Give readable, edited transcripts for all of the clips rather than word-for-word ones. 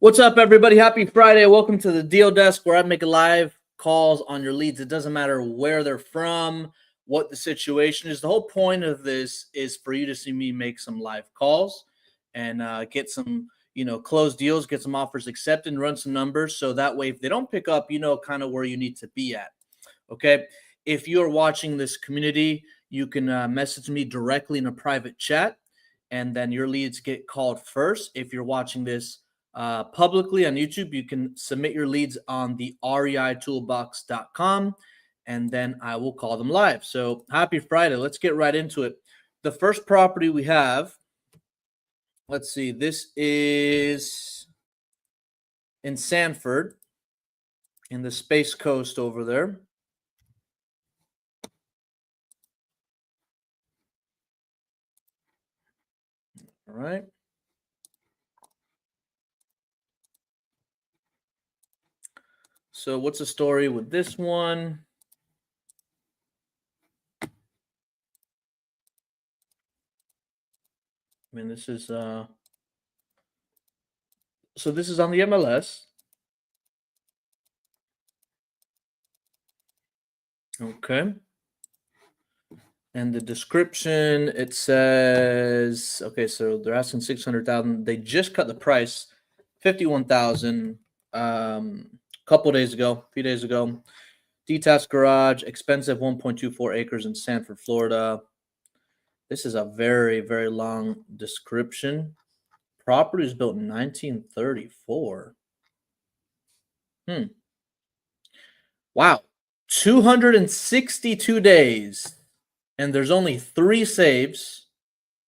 What's up, everybody? Happy Friday. Welcome to the Deal Desk, where I make live calls on your leads. It doesn't matter where they're from, what the situation is. The whole point of this is for you to see me make some live calls and get some, close deals, get some offers accepted, and run some numbers. So that way, if they don't pick up, you know kind of where you need to be at. Okay. If you're watching this community, you can message me directly in a private chat, and then your leads get called first. If you're watching this publicly on YouTube, you can submit your leads on the reitoolbox.com, and then I will call them live. So happy Friday. Let's get right into it. The first property we have, let's see, this is in Sanford, in the Space Coast over there. All right. So what's the story with this one? I mean, this is so this is on the MLS. Okay. And the description, it says, okay, so they're asking 600,000. They just cut the price, 51,000, a few days ago. Detached garage, expensive 1.24 acres in Sanford, Florida. This is a very, very long description. Property was built in 1934. Wow. 262 days. And there's only 3 saves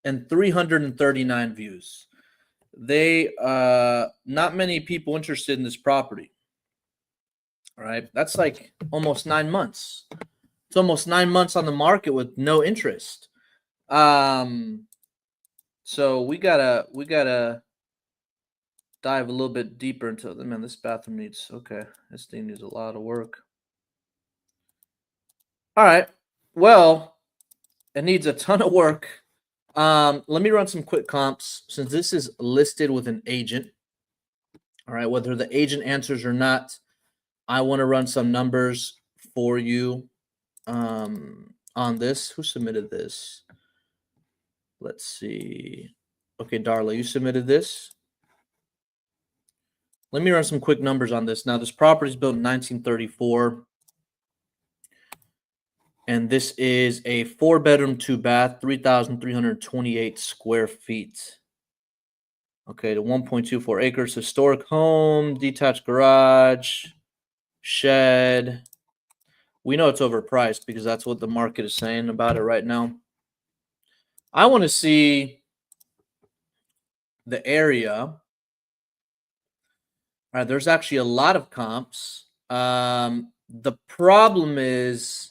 and 339 views. They not many people interested in this property. All right. That's like almost 9 months. It's almost 9 months on the market with no interest. So we gotta dive a little bit deeper into it. Man, this bathroom needs this thing needs a lot of work. All right. Well, it needs a ton of work. Let me run some quick comps since this is listed with an agent. All right, whether the agent answers or not, I want to run some numbers for you on this. Who submitted this? Let's see. Okay, Darla, you submitted this. Let me run some quick numbers on this. Now, this property is built in 1934. And this is a 4-bedroom, 2-bath, 3,328 square feet. Okay, the 1.24 acres, historic home, detached garage, shed. We know it's overpriced because that's what the market is saying about it right now. I want to see the area. All right, there's actually a lot of comps. The problem is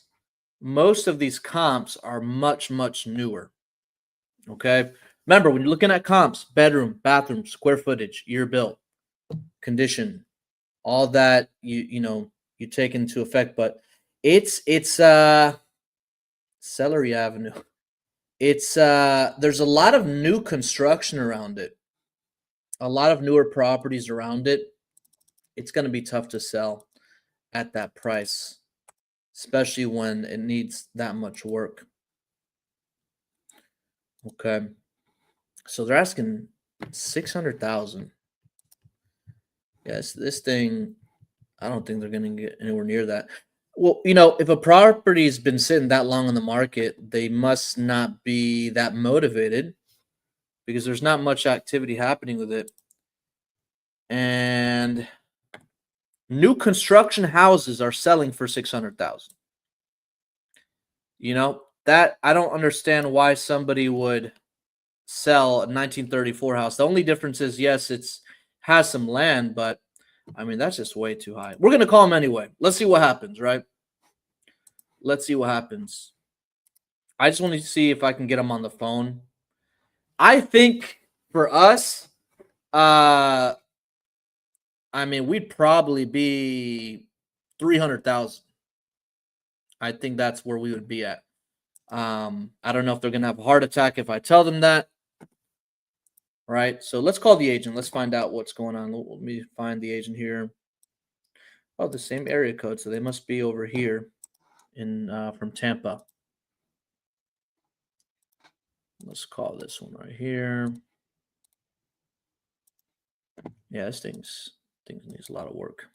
most of these comps are much, much newer. Okay. Remember, when you're looking at comps, bedroom, bathroom, square footage, year built, condition, all that you take into effect. But it's Celery Avenue. It's there's a lot of new construction around it, a lot of newer properties around it. It's going to be tough to sell at that price, especially when it needs that much work. Okay. So they're asking 600,000. Yes, this thing, I don't think they're going to get anywhere near that. Well, if a property's been sitting that long on the market, they must not be that motivated because there's not much activity happening with it. And new construction houses are selling for 600,000. That I don't understand why somebody would sell a 1934 house. The only difference is, yes, it's has some land, but I mean, that's just way too high. We're going to call them anyway. Let's see what happens, right? Let's see what happens. I just want to see if I can get them on the phone. I think for us, I mean, we'd probably be 300,000. I think that's where we would be at. I don't know if they're going to have a heart attack if I tell them that. right? So let's call the agent. Let's find out what's going on. Let me find the agent here. Oh, the same area code, so they must be over here in from Tampa. Let's call this one right here. Yeah, this thing's needs a lot of work.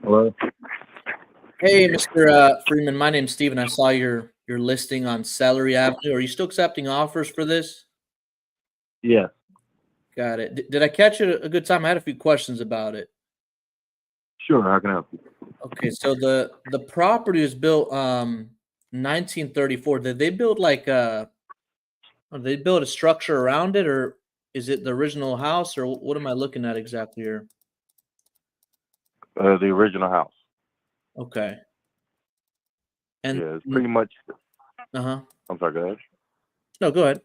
Hello? Hey, Mr. Freeman, my name's Steven. I saw your listing on Celery Avenue. Are you still accepting offers for this? Yeah, Got it. Did I catch it a good time? I had a few questions about it. sure. How can I help you? Okay, so the property was built 1934. Did they build like did they build a structure around it, or is it the original house, or what am I looking at exactly here? The original house. Okay. And Yeah, it's pretty much. uh-huh. I'm sorry. Go ahead. No, go ahead.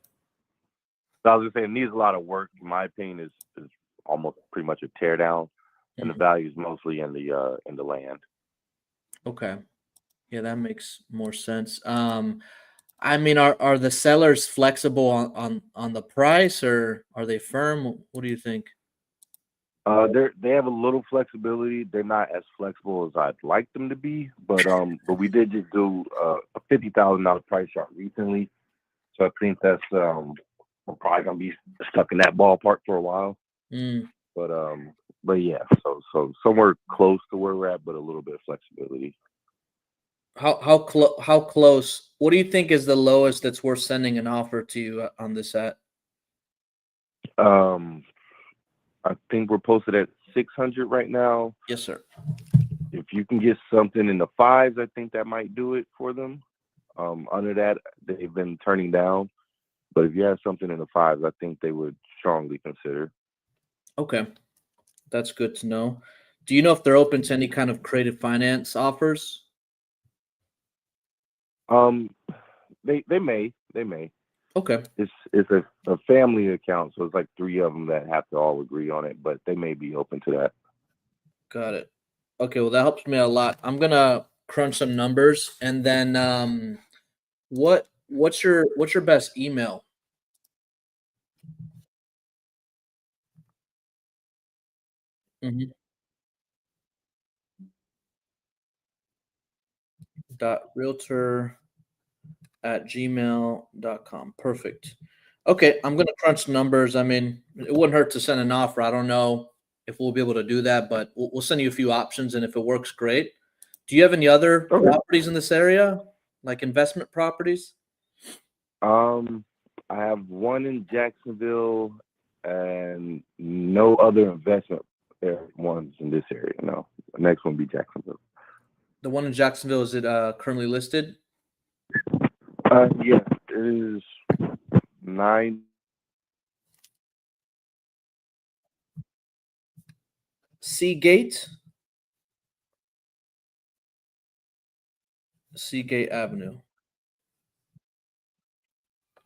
So I was just saying, it needs a lot of work. In my opinion, is almost pretty much a tear down, and the Mhm. value is mostly in the land. Okay. Yeah, that makes more sense. I mean, are the sellers flexible on the price, or are they firm? What do you think? They have a little flexibility. They're not as flexible as I'd like them to be, but we did just do a $50,000 price shot recently, so I think that's we're probably gonna be stuck in that ballpark for a while. Mm. But but yeah, so somewhere close to where we're at, but a little bit of flexibility. How close? What do you think is the lowest that's worth sending an offer to you on this at? Um, I think we're posted at 600 right now. Yes, sir. If you can get something in the fives, I think that might do it for them. Under that, they've been turning down. But if you have something in the fives, I think they would strongly consider. Okay, that's good to know. Do you know if they're open to any kind of creative finance offers? Um, they may. Okay, It's a family account, so it's like three of them that have to all agree on it. But they may be open to that. got it. Okay, well that helps me a lot. I'm gonna crunch some numbers, and then what's your best email? Mhm. Dot realtor at gmail.com. Perfect. Okay, I'm gonna crunch numbers. I mean, it wouldn't hurt to send an offer. I don't know if we'll be able to do that, but we'll send you a few options, and if it works, great. Do you have any other Okay. properties in this area, like investment properties? Um, I have one in Jacksonville and no other investment ones in this area. No, the next one be Jacksonville. The one in Jacksonville, is it currently listed? Yeah, it is nine. Seagate, Seagate Avenue,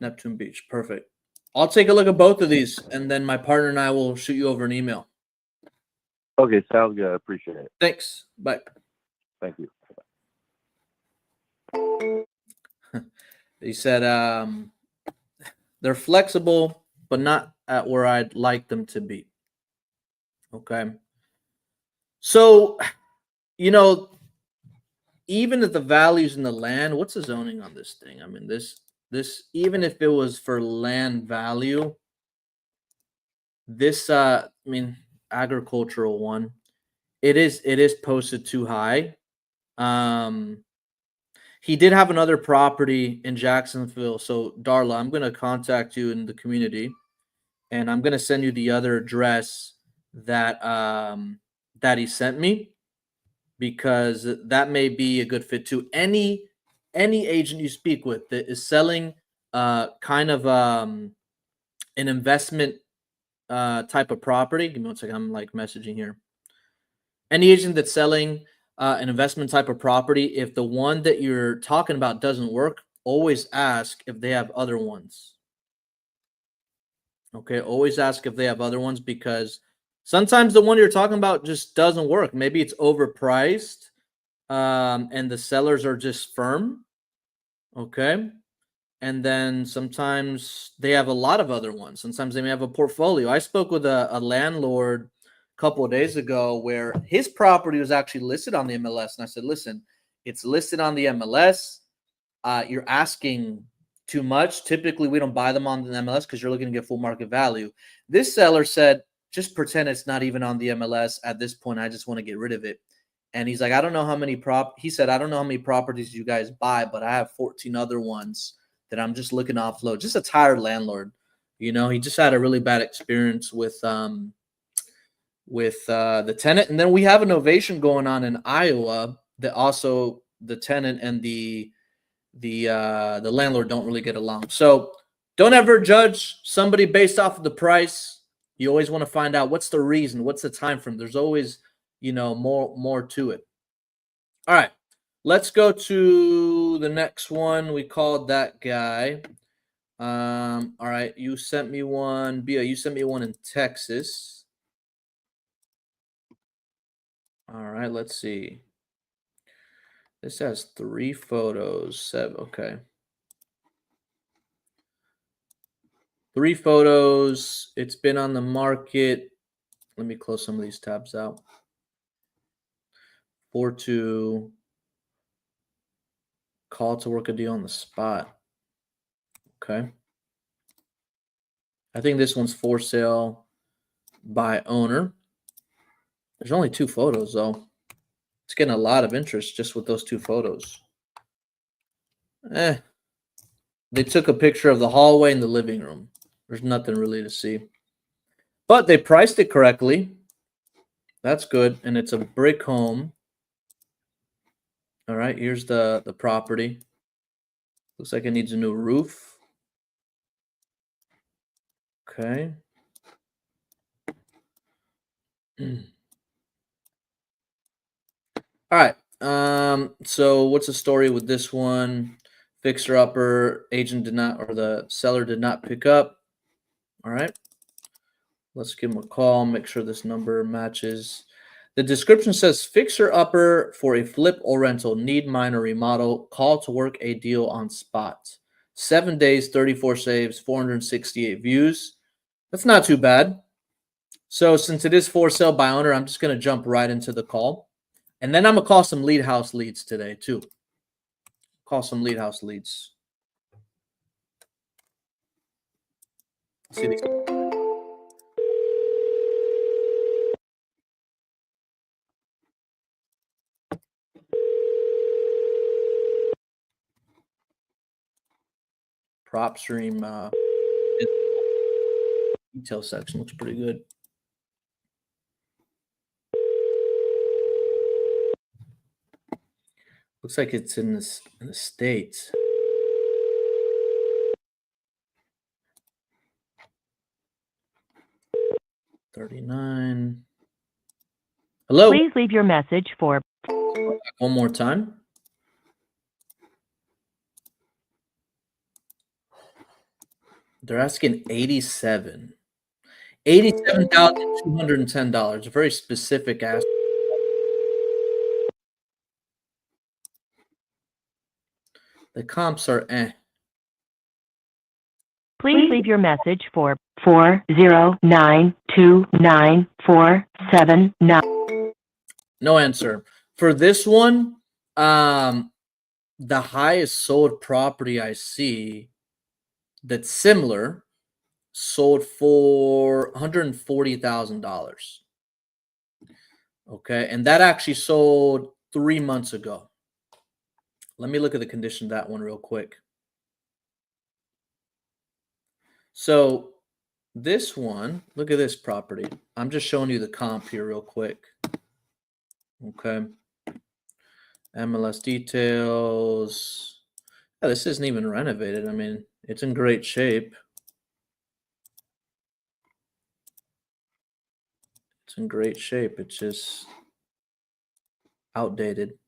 Neptune Beach. Perfect. I'll take a look at both of these, and then my partner and I will shoot you over an email. Okay, sounds good. I appreciate it. Thanks. Bye. Thank you. He said they're flexible, but not at where I'd like them to be. Okay. So, you know, even if the values in the land, what's the zoning on this thing? I mean, this even if it was for land value, this I mean agricultural one, it is posted too high. Um he did have another property in Jacksonville. So Darla, I'm gonna contact you in the community, and I'm gonna send you the other address that he sent me, because that may be a good fit too. Any agent you speak with that is selling kind of an investment type of property. Give me one second. I'm like messaging here. Any agent that's selling an investment type of property, if the one that you're talking about doesn't work, always ask if they have other ones. Okay, always ask if they have other ones, because Sometimes the one you're talking about just doesn't work. Maybe it's overpriced, and the sellers are just firm. Okay. And then sometimes they have a lot of other ones. Sometimes they may have a portfolio. I spoke with a landlord a couple of days ago where his property was actually listed on the MLS. And I said, listen, it's listed on the MLS. You're asking too much. Typically, we don't buy them on the MLS because you're looking to get full market value. This seller said, just pretend it's not even on the MLS at this point. I just want to get rid of it. And he's like, I don't know how many he said, I don't know how many properties you guys buy, but I have 14 other ones that I'm just looking to offload. Just a tired landlord. You know, he just had a really bad experience with the tenant. And then we have an ovation going on in Iowa that also the tenant and the landlord don't really get along. So don't ever judge somebody based off of the price. You always want to find out what's the reason, what's the time frame. There's always, you know, more to it. All right, let's go to the next one. We called that guy. All right, you sent me one. Bia, you sent me one in Texas. All right, let's see. This has 3 photos. Okay. 3 photos. It's been on the market. Let me close some of these tabs out. 4-2. Call to work a deal on the spot. Okay. I think this one's for sale by owner. There's only 2 photos, though. It's getting a lot of interest just with those 2 photos. They took a picture of the hallway and the living room. There's nothing really to see. But they priced it correctly. That's good. And it's a brick home. All right, here's the property. Looks like it needs a new roof. Okay. All right. So what's the story with this one? Fixer upper agent did not, or the seller did not pick up. All right. Let's give him a call, make sure this number matches. The description says fixer upper for a flip or rental, need minor remodel, call to work a deal on spot. 7 days, 34 saves, 468 views. That's not too bad. So since it is for sale by owner, I'm just going to jump right into the call. And then I'm going to call some lead house leads today too. Call some lead house leads. See these. Prop stream detail section looks pretty good. Looks like it's in the States. $39. Hello. Please leave your message for. One more time. They're asking $87,210. A very specific ask. The comps are Please leave your message for 4092947. No answer. For this one, the highest sold property I see that's similar sold for $140,000. Okay, and that actually sold 3 months ago. Let me look at the condition of that one real quick. So this one, look at this property. I'm just showing you the comp here real quick. Okay. MLS details. Yeah, this isn't even renovated. I mean, it's in great shape. It's in great shape. It's just outdated.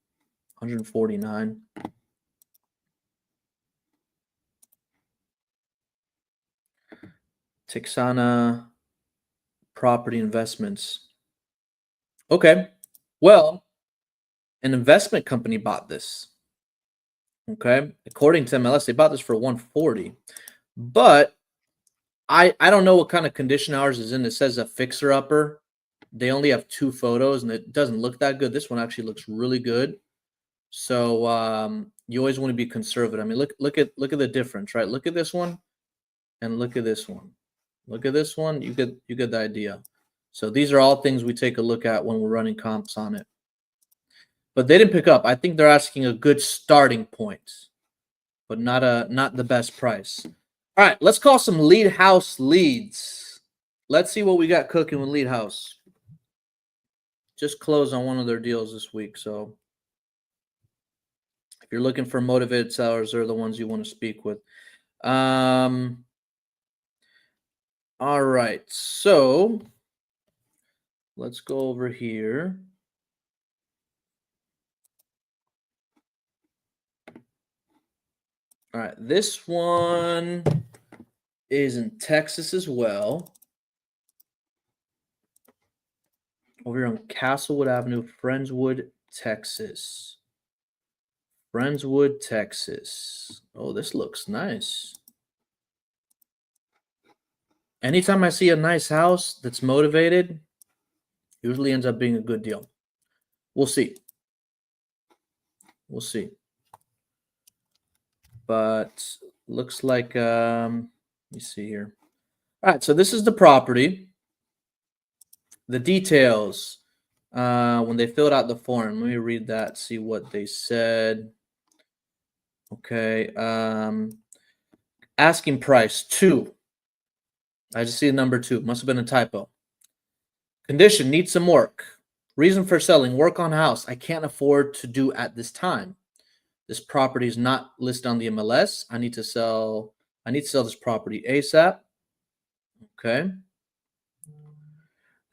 149. Texana property investments. Okay. Well, an investment company bought this. Okay. According to MLS, they bought this for 140. But I don't know what kind of condition ours is in. It says a fixer upper. They only have 2 photos and it doesn't look that good. This one actually looks really good. So you always want to be conservative. I mean, look at the difference, right? Look at this one and look at this one. Look at this one. You get the idea. So these are all things we take a look at when we're running comps on it. But they didn't pick up. I think they're asking a good starting point, but not the best price. All right, let's call some lead house leads. Let's see what we got cooking with lead house. Just closed on one of their deals this week. So if you're looking for motivated sellers, they're the ones you want to speak with. All right, so let's go over here. All right, this one is in Texas as well. Over here on Castlewood Avenue, Friendswood, Texas. Friendswood, Texas. Oh, this looks nice. Anytime I see a nice house that's motivated, usually ends up being a good deal. We'll see. We'll see. But looks like, let me see here. All right, so this is the property. The details, when they filled out the form, let me read that, see what they said. Okay, asking price 2. I just see the number 2. Must have been a typo. Condition, needs some work. Reason for selling, work on house. I can't afford to do at this time. This property is not listed on the MLS. I need to sell this property ASAP. Okay.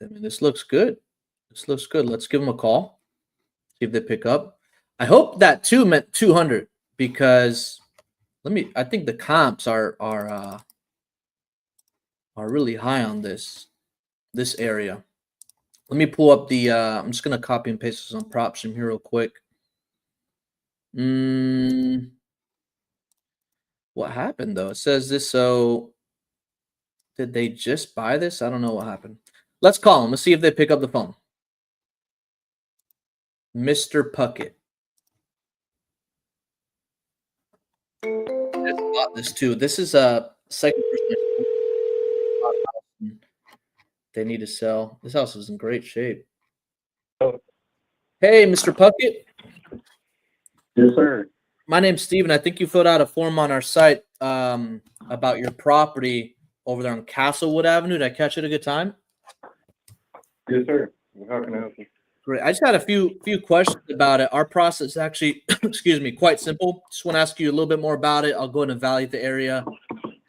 I mean, this looks good. This looks good. Let's give them a call. See if they pick up. I hope that 2 meant 200 because I think the comps are really high on this area. Let me pull up the I'm just gonna copy and paste some props from here real quick. What happened though? It says this, so did they just buy this? I don't know what happened. Let's call them. Let's see if they pick up the phone. Mr. Puckett. I just bought this too. This is a second person. They need to sell. This house is in great shape. Hey, Mr. Puckett. Yes, sir. My name's Steven. I think you filled out a form on our site about your property over there on Castlewood Avenue. Did I catch it at a good time? Yes, sir. How can I help you? Great. I just had a few questions about it. Our process is actually, excuse me, quite simple. Just want to ask you a little bit more about it. I'll go and evaluate the area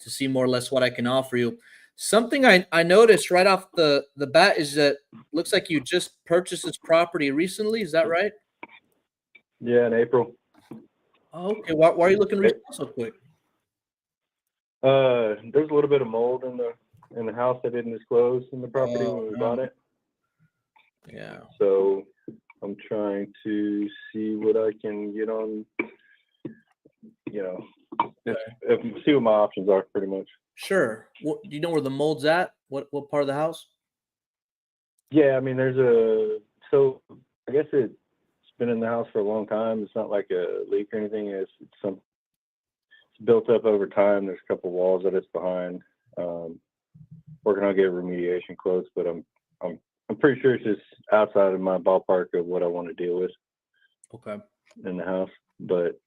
to see more or less what I can offer you. Something I noticed right off the bat is that looks like you just purchased this property recently. Is that right? Yeah, in April. Oh, okay. Why are you looking to resell so quick? There's a little bit of mold in the house I didn't disclose in the property when we bought it. Yeah. So I'm trying to see what I can get on, see what my options are pretty much. Sure. Do you know where the mold's at? What part of the house? Yeah, I mean, so I guess it's been in the house for a long time. It's not like a leak or anything. It's built up over time. There's a couple walls that it's behind. Working on getting remediation quotes, but I'm pretty sure it's just outside of my ballpark of what I want to deal with. Okay. In the house, but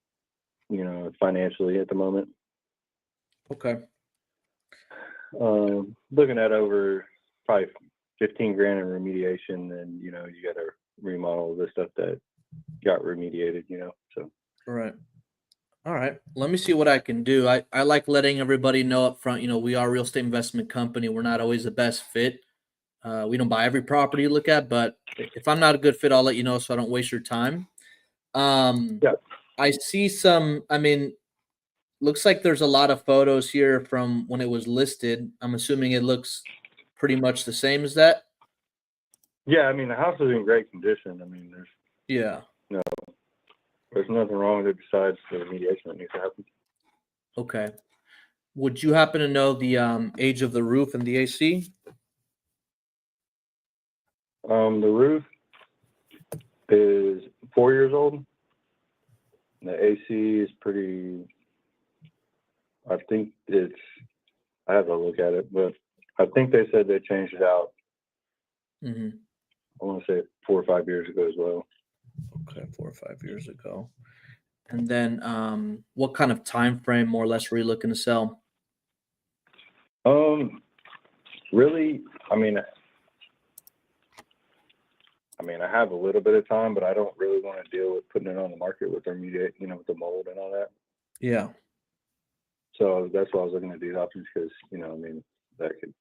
financially at the moment. Okay. Looking at over probably $15,000 in remediation, and you got to remodel the stuff that got remediated. So. All right. Let me see what I can do. I like letting everybody know up front. We are a real estate investment company. We're not always the best fit. We don't buy every property you look at, but if I'm not a good fit, I'll let you know so I don't waste your time. Yeah. I see looks like there's a lot of photos here from when it was listed. I'm assuming it looks pretty much the same as that? Yeah, I mean the house is in great condition. I mean Yeah. there's nothing wrong with it besides the remediation that needs to happen. Okay. Would you happen to know the age of the roof and the AC? The roof is 4 years old. The AC is pretty. I think it's. I have to look at it, but I think they said they changed it out. Mm-hmm. I want to say 4 or 5 years ago as well. Okay, 4 or 5 years ago. And then what kind of time frame more or less were you looking to sell? Really, I mean, I have a little bit of time, but I don't really want to deal with putting it on the market with remediate, with the mold and all that. Yeah. So that's why I was looking at these options because, that could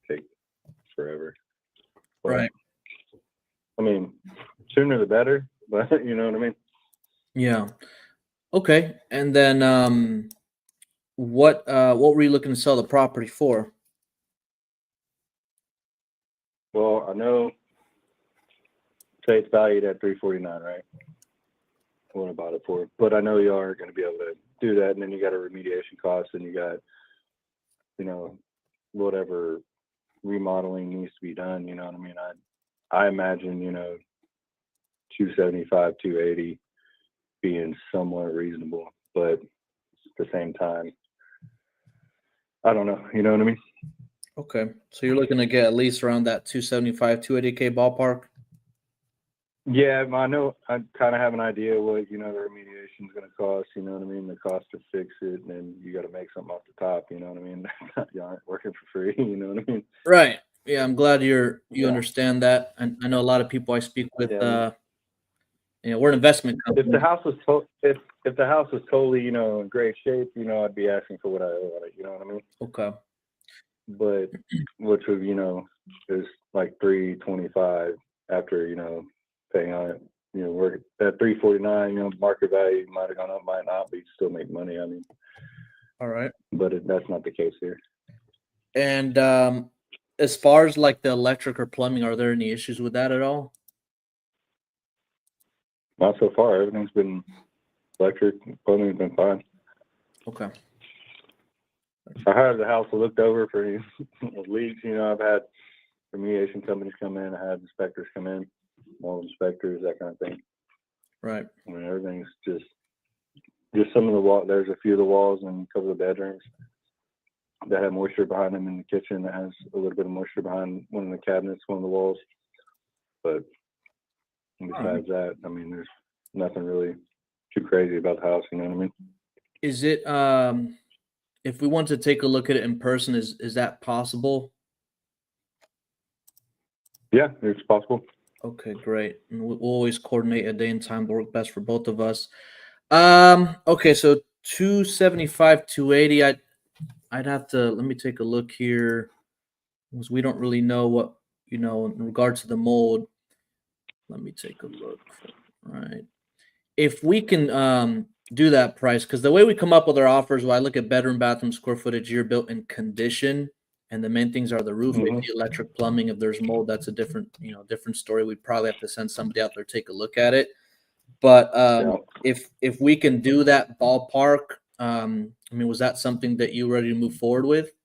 take forever. But, Right. I mean, sooner the better, but you know what I mean? Yeah. Okay. And then what were you looking to sell the property for? Well, I know, say it's valued at $349, right? What I bought it for, but I know you are going to be able to do that, and then you got a remediation cost, and you got, whatever remodeling needs to be done. You know what I mean? I imagine, 275, 280 being somewhat reasonable, but at the same time, I don't know. You know what I mean? Okay. So you're looking to get at least around that 275, 280K ballpark? Yeah, I know. I kind of have an idea what, the remediation is going to cost, you know what I mean? The cost to fix it, and then you got to make something off the top, you know what I mean? You aren't working for free, you know what I mean? Right. Yeah, I'm glad you Yeah. understand that. And I know a lot of people I speak with, Yeah. we're an investment company. If the house was if the house was totally, in great shape, I'd be asking for what I owe on it, you know what I mean? Okay. But which would, is like $325 after, paying on it. We're at $349, market value might have gone up, might not, but you still make money. I mean, All right. but that's not the case here. And as far as like the electric or plumbing, are there any issues with that at all? Not so far. Everything's been electric, plumbing's been fine. Okay. I had the house looked over for any leaks. I've had remediation companies come in. I had inspectors come in, mold inspectors, that kind of thing. Right. I mean, everything's just some of the wall. There's a few of the walls and a couple of the bedrooms that have moisture behind them. In the kitchen that has a little bit of moisture behind one of the cabinets, one of the walls. But besides that, I mean, there's nothing really too crazy about the house. You know what I mean? Is it if we want to take a look at it in person, is that possible? Yeah, it's possible. Okay, great. And we'll always coordinate a day and time to work best for both of us. Okay, so 275, 280. I'd have to let me take a look here because we don't really know what in regards to the mold. Let me take a look. All right. If we can do that price, because the way we come up with our offers, I look at bedroom, bathroom, square footage, year built, and condition. And the main things are the roof, maybe the electric, plumbing. If there's mold, that's a different story. We'd probably have to send somebody out there to take a look at it. But if we can do that ballpark, I mean, was that something that you were ready to move forward with?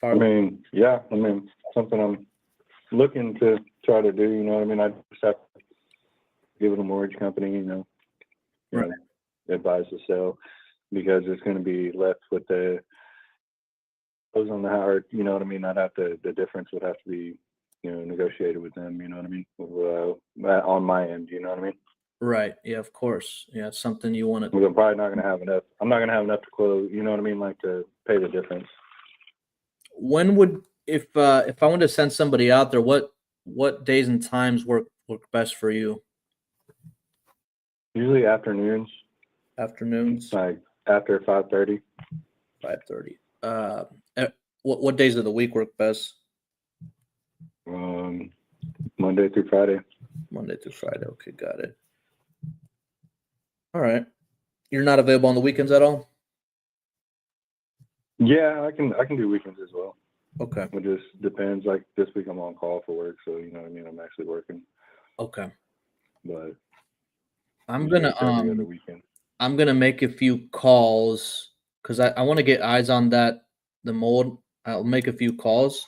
I mean, yeah. I mean, something I'm looking to try to do. You know what I mean? I just have to give it a mortgage company, Right. Advise to sell because it's going to be left with the goes on the house. You know what I mean? I'd have to. The difference would have to be, negotiated with them. You know what I mean? On my end, you know what I mean? Right. Yeah, of course. Yeah, it's something you want to. I'm probably not going to have enough. I'm not going to have enough to close. You know what I mean? Like to pay the difference. When would if I wanted to send somebody out there, what days and times work best for you? Usually afternoons. Afternoons, Like after 5:30. 5:30. What days of the week work best? Monday through Friday. Monday through Friday. Okay, got it. All right. You're not available on the weekends at all? Yeah, I can do weekends as well. Okay. It just depends. Like this week I'm on call for work, so you know what I mean. I'm actually working, Okay. but I'm usually gonna it's every other weekend. I'm gonna make a few calls because I want to get eyes on the mold. I'll make a few calls.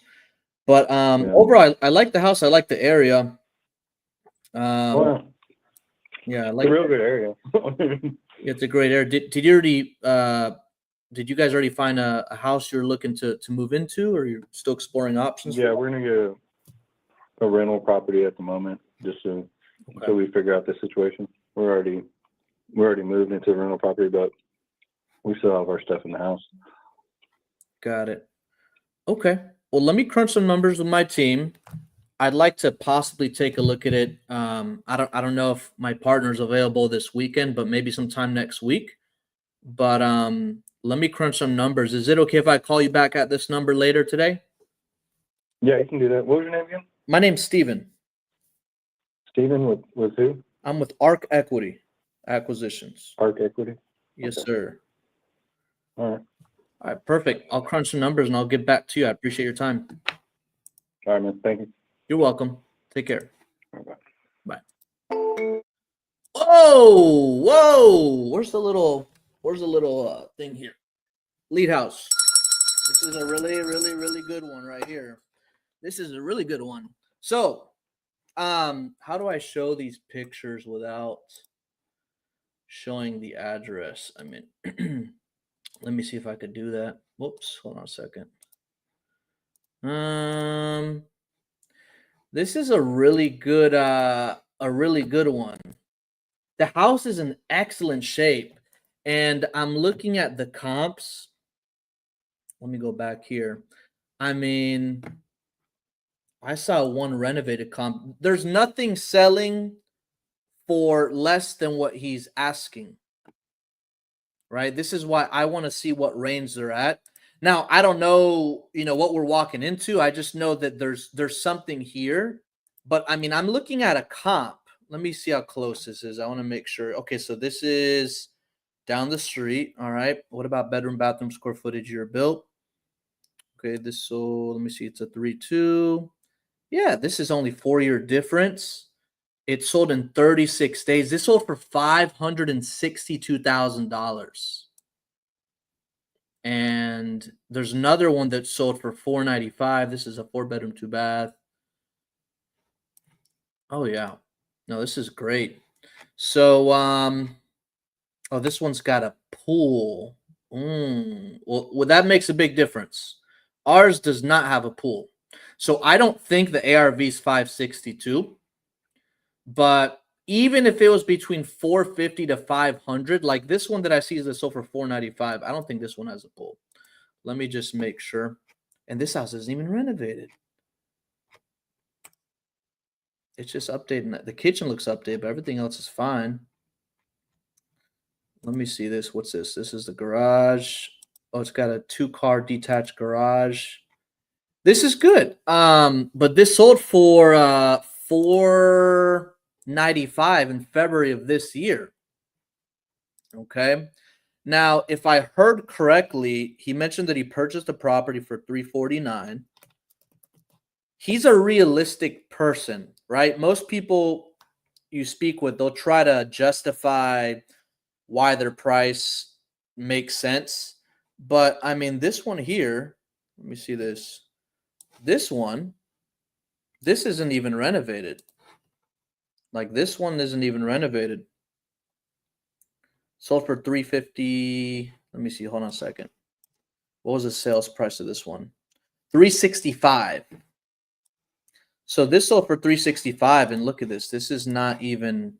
But Yeah. overall, I like the house. I like the area. Well, Yeah, I it's like a real good area. it's a great area. Did you already did you guys already find a house you're looking to move into, or you're still exploring options? Yeah, we're gonna get a rental property at the moment, just until Okay. we figure out the situation. We're already moved into a rental property, but we still have our stuff in the house. Got it. Okay. Well, let me crunch some numbers with my team. I'd like to possibly take a look at it. I don't know if my partner's available this weekend, but maybe sometime next week. But let me crunch some numbers. Is it okay if I call you back at this number later today? Yeah, you can do that. What was your name again? My name's Steven. Steven with who? I'm with Arc Equity Acquisitions. Arc Equity. Yes, Okay. sir. All right. All right, perfect. I'll crunch some numbers and I'll get back to you. I appreciate your time. All right, man. Thank you. You're welcome. Take care. Bye. Whoa! Where's the little thing here? Lead house. This is a really good one right here. This is a really good one. So, how do I show these pictures without showing the address? I mean, let me see if I could do that. Whoops, hold on a second. This is a really good one. The house is in excellent shape, and I'm looking at the comps. Let me go back here. I mean, I saw one renovated comp. There's nothing selling for less than what he's asking. Right? This is why I want to see what range they're at. Now, I don't know, what we're walking into. I just know that there's something here. But I mean, I'm looking at a comp. Let me see how close this is. I want to make sure. Okay, so this is down the street. All right. What about bedroom, bathroom, square footage year built? Okay, let me see. It's a 3.2. Yeah, this is only 4-year difference. It sold in 36 days. This sold for $562,000. And there's another one that sold for $495,000. This is a 4-bedroom, 2-bath. Oh yeah. No, this is great. So this one's got a pool. Well, that makes a big difference. Ours does not have a pool. So I don't think the ARV is 562. But even if it was between 450 to 500, like this one that I see is the sold for 495, I don't think this one has a pool. Let me just make sure. And this house isn't even renovated. It's just updating. The kitchen looks updated, but everything else is fine. Let me see this. What's this? This is the garage. Oh, it's got a 2-car detached garage. This is good. But this sold for $495 in February of this year. Okay. Now, if I heard correctly, he mentioned that he purchased the property for $349. He's a realistic person, right? Most people you speak with, they'll try to justify why their price makes sense. But I mean, this one here, let me see this. This isn't even renovated. Like this one isn't even renovated. Sold for $350. Let me see. Hold on a second. What was the sales price of this one? $365. So this sold for $365, and look at this. This is not even.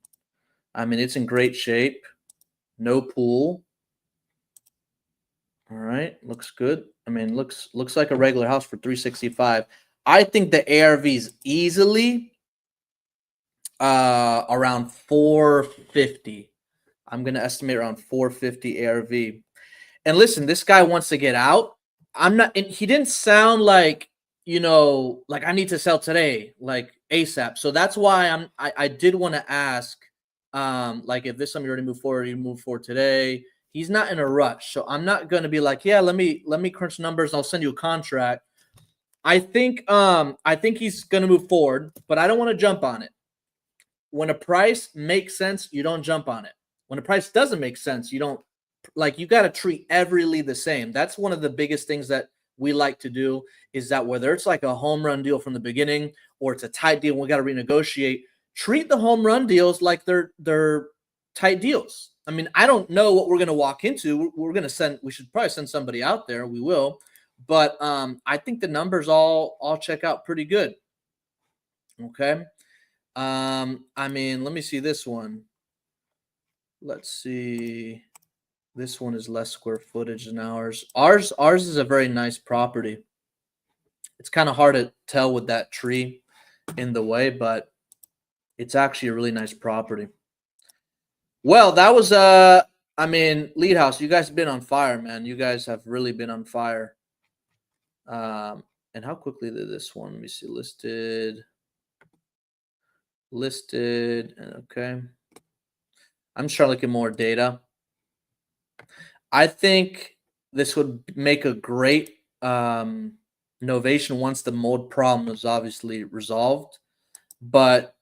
I mean, it's in great shape. No pool. All right, looks good. I mean, looks like a regular house for $365. I think the ARV is easily around $450. I'm gonna estimate around $450 ARV. And listen, this guy wants to get out. He didn't sound like, like I need to sell today, like ASAP. So that's why I did want to ask, like if this is something you already move forward today. He's not in a rush. So I'm not going to be like, yeah, let me crunch numbers. I'll send you a contract. I think he's going to move forward, but I don't want to jump on it. When a price makes sense, you don't jump on it. When a price doesn't make sense, you don't, like, you got to treat every lead the same. That's one of the biggest things that we like to do, is that whether it's like a home run deal from the beginning or it's a tight deal, we got to renegotiate, treat the home run deals like they're tight deals. I mean, I don't know what we're going to walk into. We should probably send somebody out there. We will. But I think the numbers all check out pretty good. Okay. I mean, let me see this one. Let's see. This one is less square footage than ours. Ours is a very nice property. It's kind of hard to tell with that tree in the way, but it's actually a really nice property. Well, that was I mean, Lead House, you guys have been on fire, man. You guys have really been on fire. And how quickly did this one? Let me see. Listed. Okay. I'm just trying to look at more data. I think this would make a great novation once the mold problem is obviously resolved. But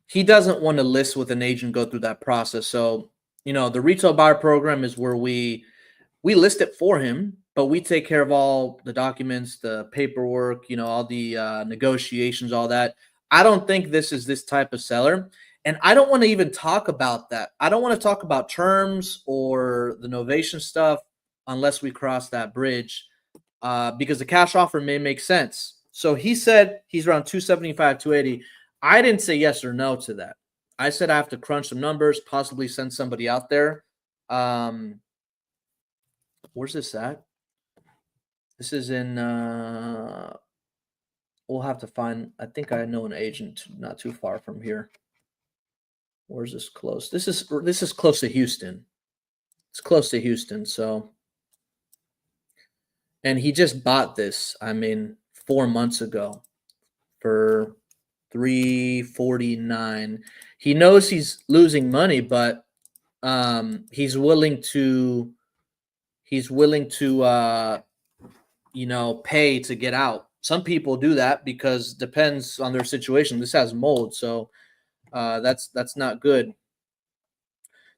he doesn't want to list with an agent, go through that process. So, the retail buyer program is where we list it for him, but we take care of all the documents, the paperwork, all the negotiations, all that. I don't think this is this type of seller. And I don't want to even talk about that. I don't want to talk about terms or the novation stuff unless we cross that bridge, because the cash offer may make sense. So he said he's around 275, 280. I didn't say yes or no to that. I said I have to crunch some numbers, possibly send somebody out there. Where's this at? This is in, we'll have to find, I think I know an agent not too far from here. Where's this close? This is close to Houston. It's close to Houston. So, and he just bought this, 4 months ago for $349. He knows he's losing money, but he's willing to pay to get out. Some people do that because depends on their situation. This has mold, so that's not good.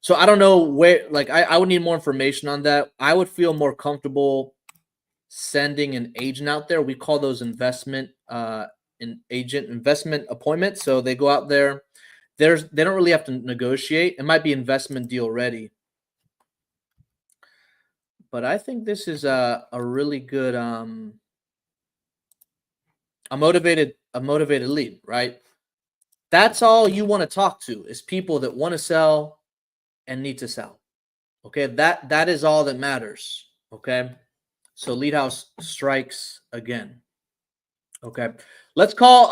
So I don't know where, I would need more information on that. I would feel more comfortable sending an agent out there. We call those investment appointments. So they go out there. They don't really have to negotiate. It might be investment deal ready. But I think this is a really good a motivated lead, right? That's all you want to talk to, is people that want to sell and need to sell. Okay, that is all that matters. Okay, so Lead House strikes again. Okay, let's call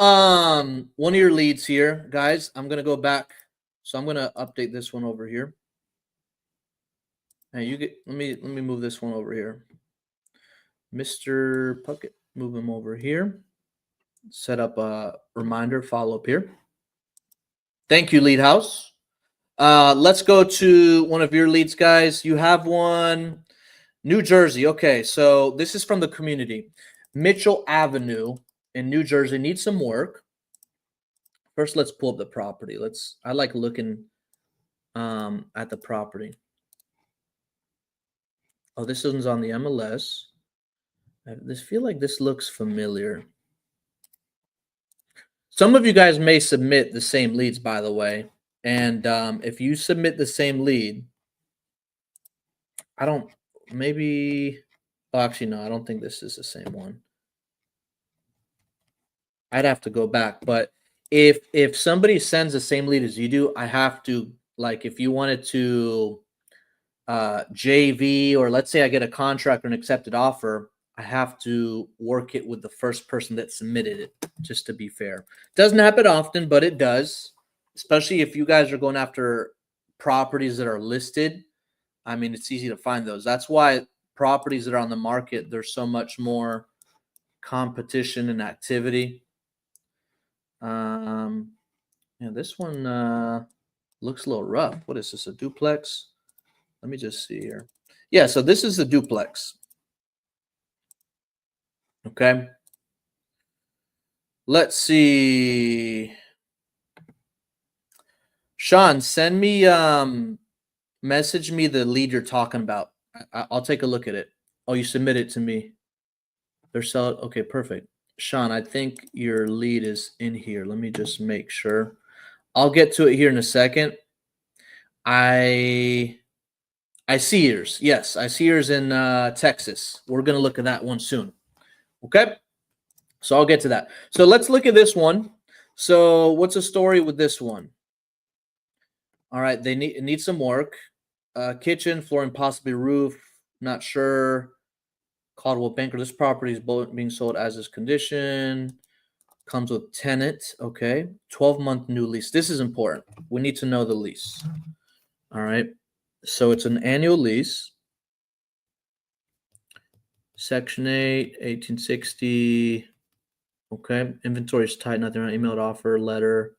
one of your leads here, guys. I'm gonna go back, so I'm gonna update this one over here. Now let me move this one over here. Mr. Puckett, move him over here. Set up a reminder follow-up here. Thank you, Lead House. Let's go to one of your leads, guys. You have one, New Jersey. Okay, so this is from the community. Mitchell Avenue in New Jersey needs some work. First, let's pull up the property. I like looking at the property. Oh, this one's on the MLS. I feel like this looks familiar. Some of you guys may submit the same leads, by the way. And if you submit the same lead, actually, no, I don't think this is the same one. I'd have to go back. But if somebody sends the same lead as you do, I have to, if you wanted to JV, or let's say I get a contract or an accepted offer, I have to work it with the first person that submitted it, just to be fair. Doesn't happen often, but it does, especially if you guys are going after properties that are listed. It's easy to find those. That's why properties that are on the market, there's so much more competition and activity. This one looks a little rough. What is this, a duplex? Let me just see here. Yeah, so this is a duplex. Okay. Let's see. Sean, send me message me the lead you're talking about. I'll take a look at it. Oh, you submit it to me. They're selling. Okay, perfect. Sean, I think your lead is in here. Let me just make sure. I'll get to it here in a second. I see yours. Yes, I see yours in Texas. We're gonna look at that one soon. Okay, so I'll get to that. So let's look at this one. So what's the story with this one? All right, they need some work. Kitchen, flooring, possibly roof. Not sure. Caldwell Banker. This property is being sold as is condition. Comes with tenant. Okay, 12-month new lease. This is important. We need to know the lease. All right. So it's an annual lease. Section 8, 1860. Okay. Inventory is tight. Nothing on emailed offer, letter.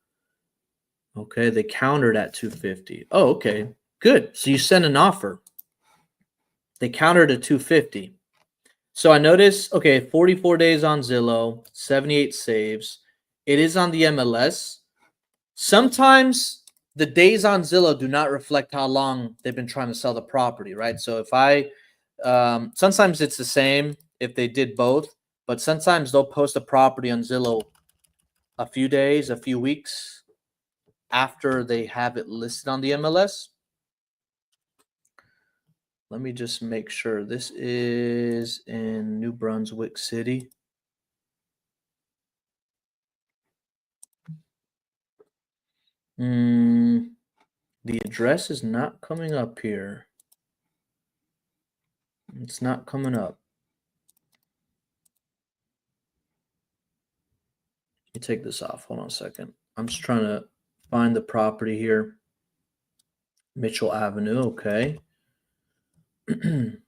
Okay. They countered at 250. Oh, okay. Good. So you sent an offer. They countered at 250. So I noticed, okay, 44 days on Zillow, 78 saves. It is on the MLS. Sometimes the days on Zillow do not reflect how long they've been trying to sell the property, right? So if I, sometimes it's the same if they did both, but sometimes they'll post a property on Zillow a few days, a few weeks after they have it listed on the MLS. Let me just make sure. This is in New Brunswick City. The address is not coming up here. It's not coming up. Let me take this off. Hold on a second. I'm just trying to find the property here. Mitchell Avenue. Okay. And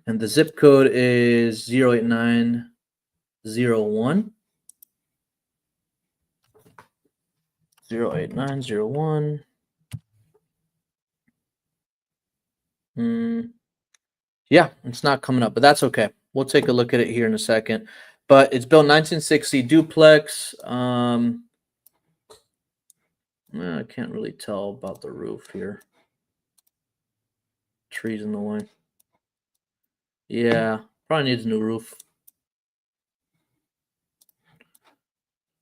the zip code is 08901. 08901. Yeah, it's not coming up, but that's okay. We'll take a look at it here in a second. But it's built 1960 duplex. I can't really tell about the roof here. Trees in the way. Yeah, probably needs a new roof.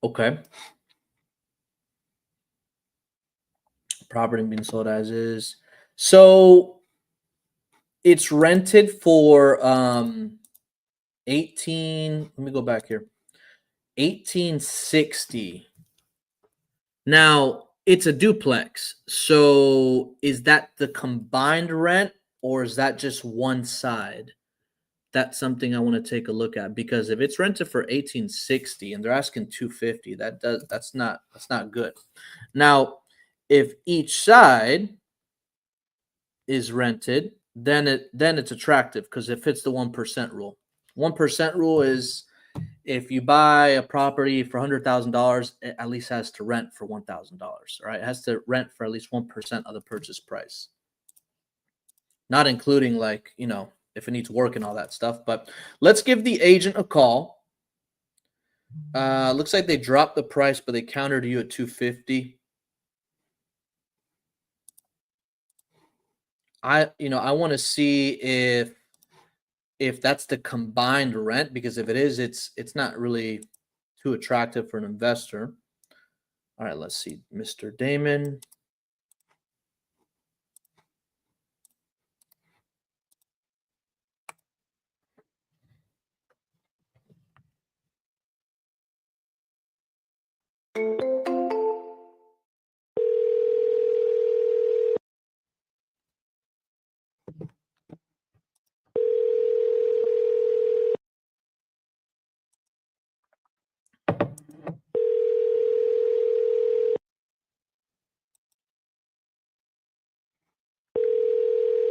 Okay. Property being sold as is. So it's rented for 18. Let me go back here. 1860. Now it's a duplex. So is that the combined rent or is that just one side? That's something I want to take a look at, because if it's rented for 1860 and they're asking 250, that's not good. Now, if each side is rented, then it's attractive because it fits the 1% rule. 1% rule is if you buy a property for $100,000, it at least has to rent for $1,000. Right? It has to rent for at least 1% of the purchase price, not including, like, if it needs work and all that stuff. But let's give the agent a call. Looks like they dropped the price, but they countered you at 250. I want to see if that's the combined rent, because if it is, it's not really too attractive for an investor. All right, let's see, Mr. Damon.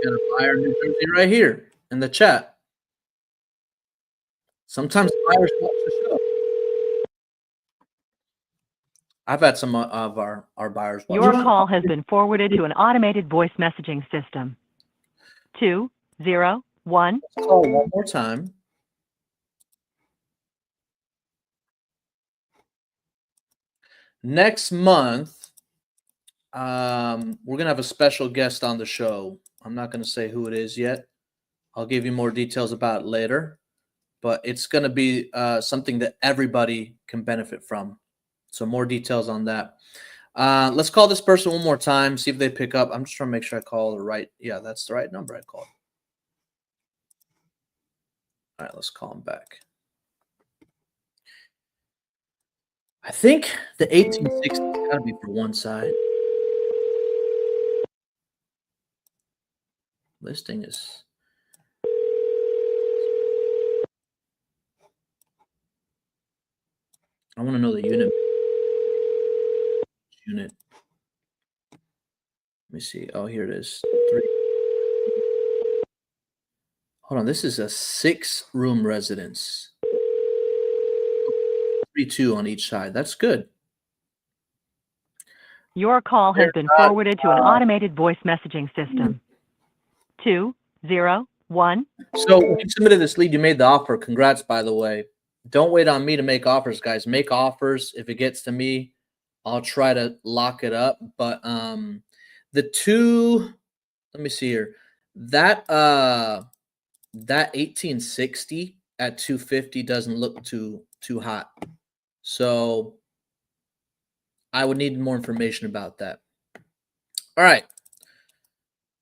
Got a buyer in New Jersey right here in the chat. Sometimes buyers watch the show. I've had some of our buyers watch. Your call has been forwarded to an automated voice messaging system. 20 1. Let's call one more time. Next month, we're gonna have a special guest on the show. I'm not gonna say who it is yet. I'll give you more details about it later, but it's gonna be something that everybody can benefit from. So more details on that. Let's call this person one more time, see if they pick up. I'm just trying to make sure I call the right. Yeah, that's the right number I called. All right, let's call him back. I think the 1860 has got to be for one side. Listing is. I want to know the unit. Unit. Let me see. Oh, here it is. 3. Hold on. This is a 6-room residence. 3-2 on each side. That's good. Your call has been forwarded to an automated voice messaging system. 201. So when you submitted this lead, you made the offer. Congrats, by the way. Don't wait on me to make offers, guys. Make offers. If it gets to me, I'll try to lock it up. But the two, let me see here. That 1860 at 250 doesn't look too hot. So I would need more information about that. All right.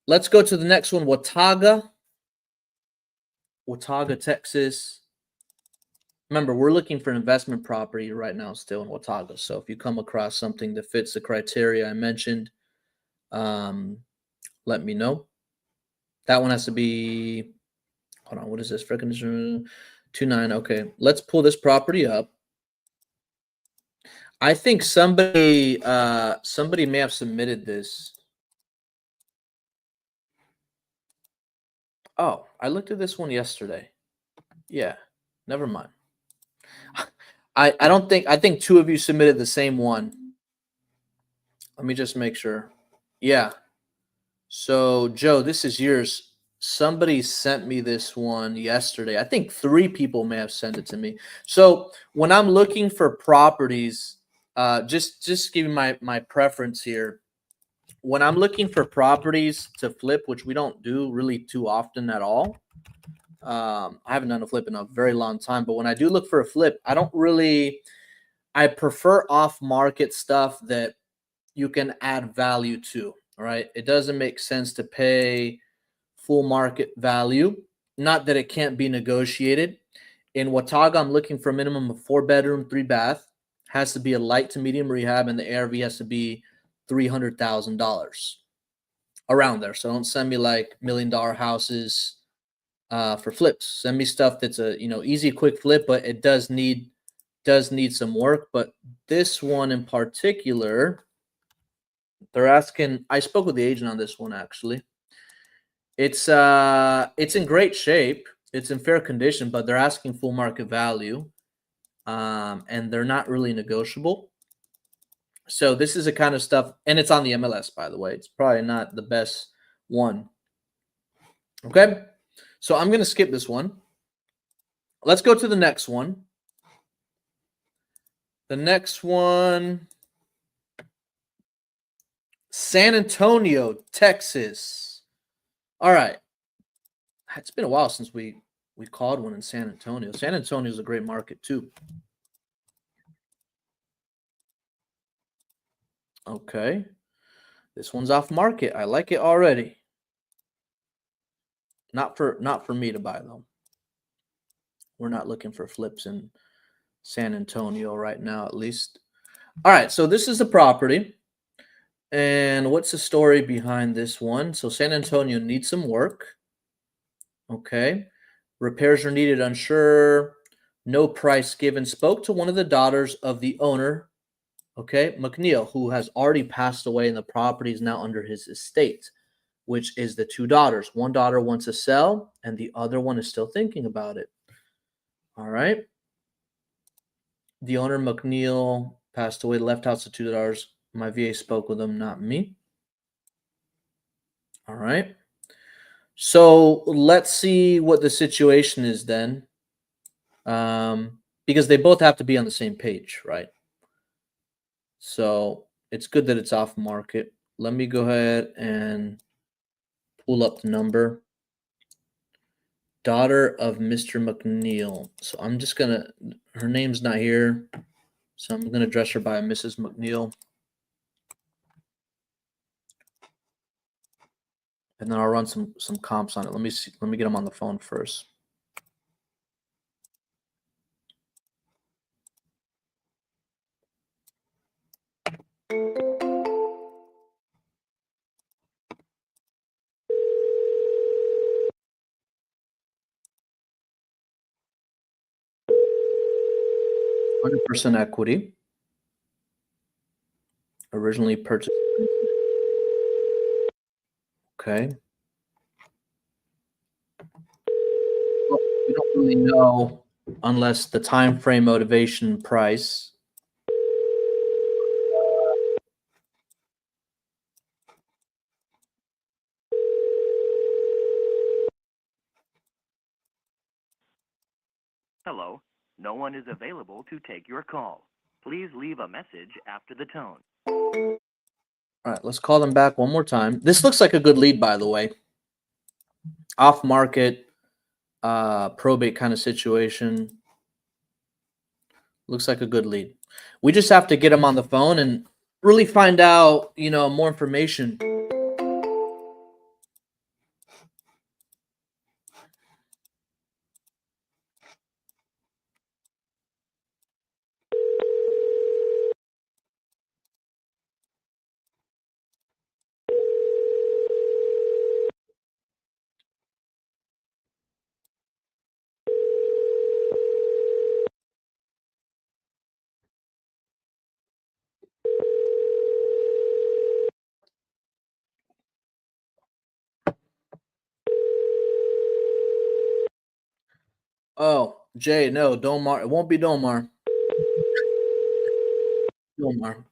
Let's go to the next one. Watauga, Texas. Remember, we're looking for an investment property right now still in Watauga. So if you come across something that fits the criteria I mentioned, let me know. That one has to be, hold on, what is this? Freaking 29. Okay, let's pull this property up. I think somebody may have submitted this. Oh, I looked at this one yesterday. Yeah, never mind. I think 2 of you submitted the same one. Let me just make sure. Yeah. So Joe, this is yours. Somebody sent me this one yesterday. I think 3 people may have sent it to me. So when I'm looking for properties, just give me my preference here. When I'm looking for properties to flip, which we don't do really too often at all. I haven't done a flip in a very long time, but when I do look for a flip, I prefer off-market stuff that you can add value to, all right? It doesn't make sense to pay full market value. Not that it can't be negotiated. In Watauga, I'm looking for a minimum of 4-bedroom, 3-bath. Has to be a light to medium rehab, and the ARV has to be $300,000 around there. So don't send me like $1 million houses for flips. Send me stuff that's a easy, quick flip, but it does need some work. But this one in particular, they're asking. I spoke with the agent on this one actually. It's in great shape. It's in fair condition, but they're asking full market value, and they're not really negotiable. So this is the kind of stuff, and it's on the MLS, by the way. It's probably not the best one. Okay, so I'm going to skip this one. Let's go to the next one. The next one, San Antonio, Texas. All right. It's been a while since we called one in San Antonio. San Antonio is a great market too. Okay. This one's off market. I like it already. Not for me to buy though. We're not looking for flips in San Antonio right now, at least. All right, so this is the property. And what's the story behind this one? So San Antonio needs some work. Okay. Repairs are needed, unsure. No price given. Spoke to one of the daughters of the owner, okay, McNeil, who has already passed away, and the property is now under his estate, which is the 2 daughters. One daughter wants to sell, and the other one is still thinking about it. All right. The owner, McNeil, passed away, left house to 2 daughters. My VA spoke with them, not me. All right. So let's see what the situation is then. Because they both have to be on the same page, right? So it's good that it's off market. Let me go ahead and pull up the number. Daughter of Mr. McNeil. So I'm just gonna, her name's not here, so I'm gonna address her by Mrs. McNeil. And then I'll run some comps on it. Let me see, let me get them on the phone first. %100% equity. Originally purchased. Okay. Well, we don't really know unless the time frame, motivation, price. Hello. No one is available to take your call. Please leave a message after the tone. All right, let's call them back one more time. This looks like a good lead, by the way. Off market, probate kind of situation. Looks like a good lead. We just have to get them on the phone and really find out, more information. Oh, Jay, no, Domar. It won't be Domar. Domar.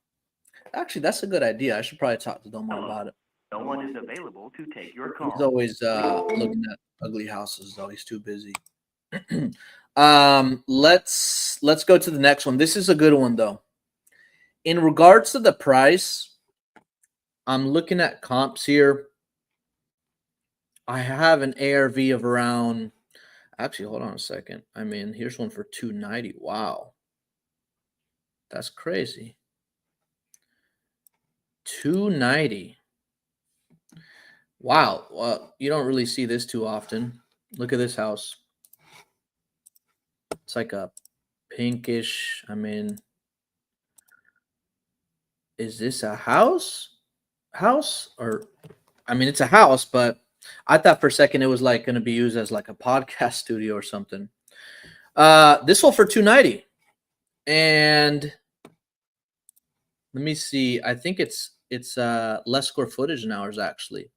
Actually, that's a good idea. I should probably talk to Domar about it. No one is available to take your call. He's always looking at ugly houses, though. He's too busy. Let's go to the next one. This is a good one, though. In regards to the price, I'm looking at comps here. I have an ARV of around. Actually, hold on a second. I mean, here's one for 290. Wow, that's crazy. 290. Wow. Well, you don't really see this too often. Look at this house. It's like a pinkish. I mean, is this a house? Or, I mean, it's a house, but I thought for a second it was like going to be used as like a podcast studio or something. This one for 290, and let me see. I think it's less square footage than ours actually.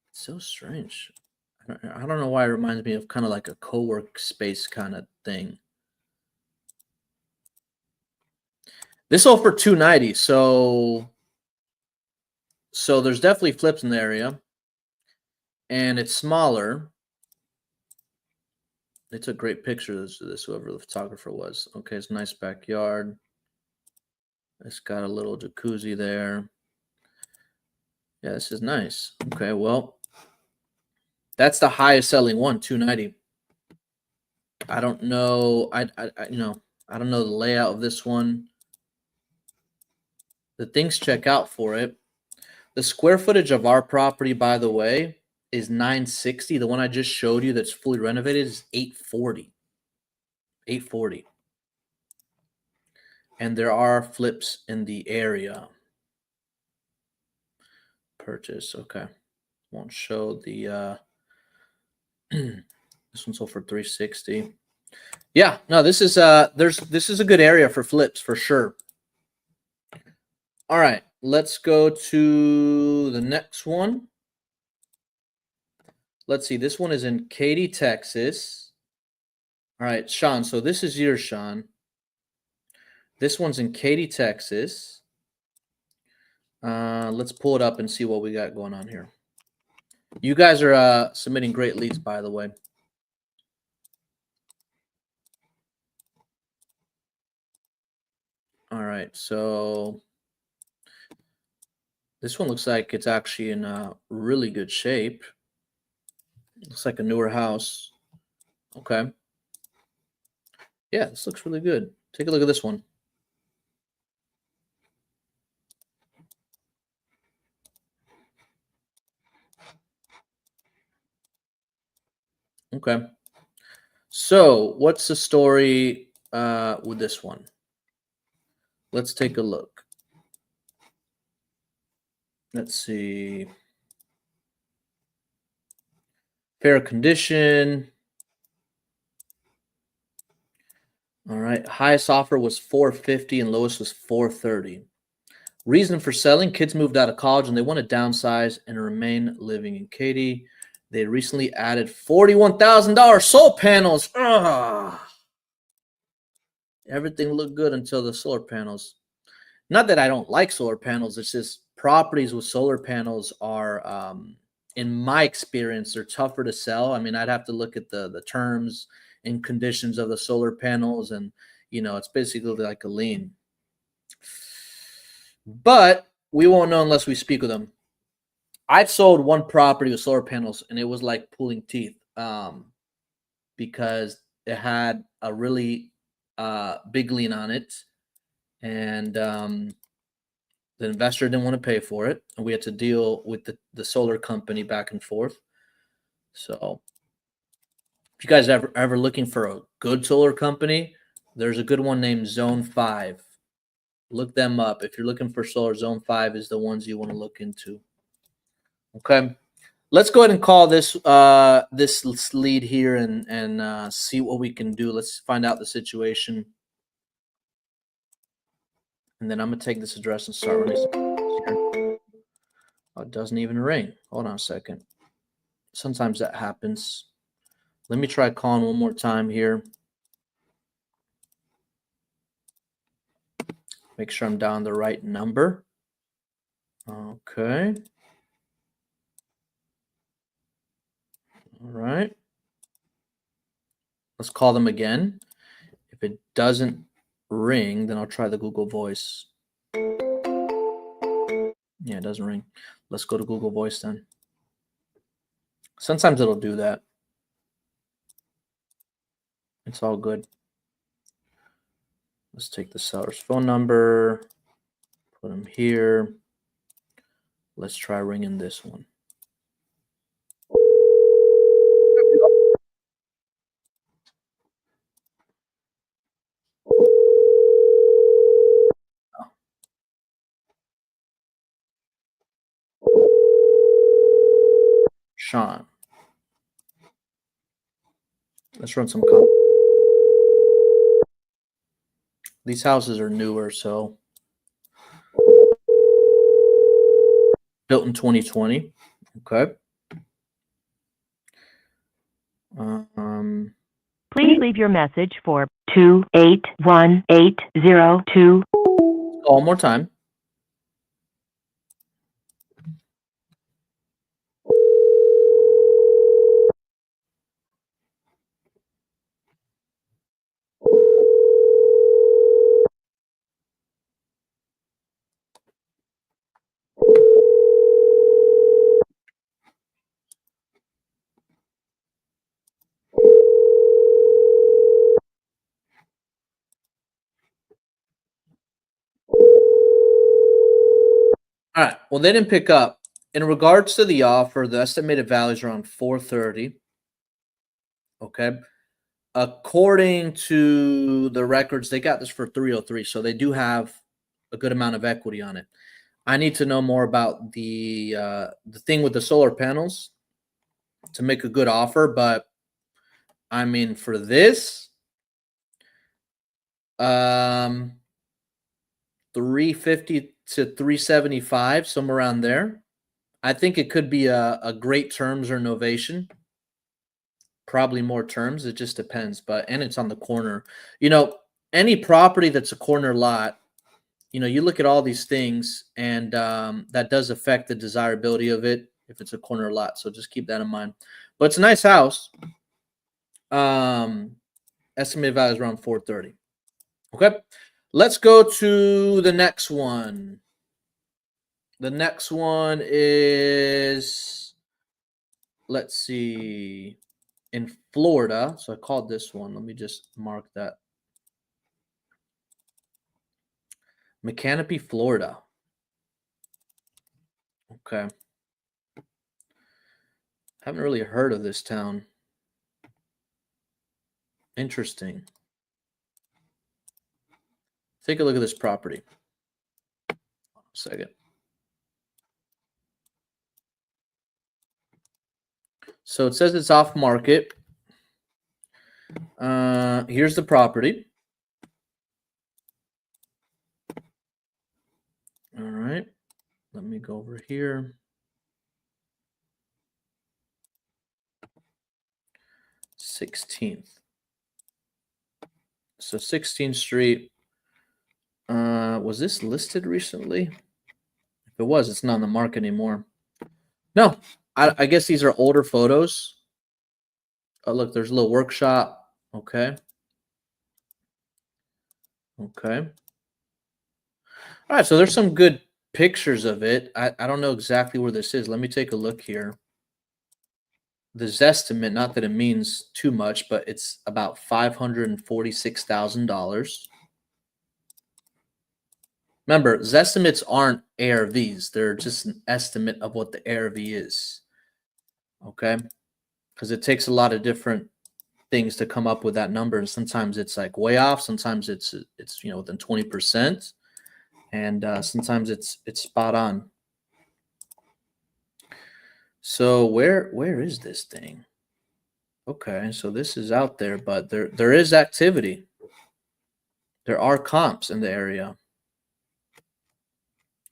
It's so strange. I don't know why it reminds me of kind of like a co-work space kind of thing. This all for 290. So there's definitely flips in the area, and it's smaller. They took great pictures of this, whoever the photographer was. Okay, it's a nice backyard. It's got a little jacuzzi there. Yeah, this is nice. Okay, well, that's the highest selling one, 290. I don't know. I don't know the layout of this one. The things check out for it. The square footage of our property, by the way, is 960. The one I just showed you that's fully renovated is 840. 840. And there are flips in the area. Purchase. Okay. Won't show the this one's sold for 360. Yeah, no, this is this is a good area for flips for sure. All right, let's go to the next one. Let's see. This one is in Katy, Texas. All right, Sean. So this is yours, Sean. This one's in Katy, Texas. Let's pull it up and see what we got going on here. You guys are submitting great leads, by the way. All right, so this one looks like it's actually in really good shape. Looks like a newer house. Okay. Yeah, this looks really good. Take a look at this one. Okay. So what's the story with this one? Let's take a look. Let's see. Fair condition. All right. Highest offer was $450 and lowest was $430. Reason for selling: kids moved out of college and they want to downsize and remain living in Katy. They recently added $41,000 solar panels. Ugh. Everything looked good until the solar panels. Not that I don't like solar panels. It's just properties with solar panels are, in my experience, they're tougher to sell. I mean, I'd have to look at the terms and conditions of the solar panels, and it's basically like a lien. But we won't know unless we speak with them. I've sold one property with solar panels, and it was like pulling teeth, because it had a really big lien on it, and the investor didn't want to pay for it, and we had to deal with the solar company back and forth. So if you guys ever looking for a good solar company, there's a good one named Zone 5. Look them up. If you're looking for solar, Zone 5 is the ones you want to look into. Okay. Let's go ahead and call this this lead here and see what we can do. Let's find out the situation. And then I'm going to take this address and start releasing. Oh, it doesn't even ring. Hold on a second. Sometimes that happens. Let me try calling one more time here. Make sure I'm down the right number. Okay. All right. Let's call them again. If it doesn't ring, then I'll try the Google Voice. Yeah, it doesn't ring. Let's go to Google Voice then. Sometimes it'll do that. It's all good. Let's take the seller's phone number, put them here. Let's try ringing this one. Sean. Let's run some comments. These houses are newer, so built in 2020. Okay. Please leave your message for 281802. One more time. All right. Well, they didn't pick up. In regards to the offer, the estimated value is around $430. Okay. According to the records, they got this for $303. So they do have a good amount of equity on it. I need to know more about the thing with the solar panels to make a good offer. But I mean, for this, 350 to 375, somewhere around there. I think it could be a great terms or novation. Probably more terms. It just depends. And it's on the corner. Any property that's a corner lot you look at all these things, and that does affect the desirability of it if it's a corner lot. So just keep that in mind. But it's a nice house. Estimated value is around 430. Okay, let's go to the next one. The next one is, let's see, in Florida. So I called this one. Let me just mark that. Mechanipe, Florida. Okay. Haven't really heard of this town. Interesting. Take a look at this property. Hold on a second. So it says it's off market. Here's the property. All right. Let me go over here. 16th. So 16th Street. Was this listed recently? If it was, it's not on the market anymore. No, I guess these are older photos. Oh, look, there's a little workshop. Okay. Okay. All right, so there's some good pictures of it. I don't know exactly where this is. Let me take a look here. The Zestimate, not that it means too much, but it's about $546,000. Remember, Zestimates aren't ARVs. They're just an estimate of what the ARV is. Okay? Because it takes a lot of different things to come up with that number. And sometimes it's like way off. Sometimes it's within 20%. And sometimes it's spot on. So where is this thing? Okay, so this is out there, but there is activity. There are comps in the area.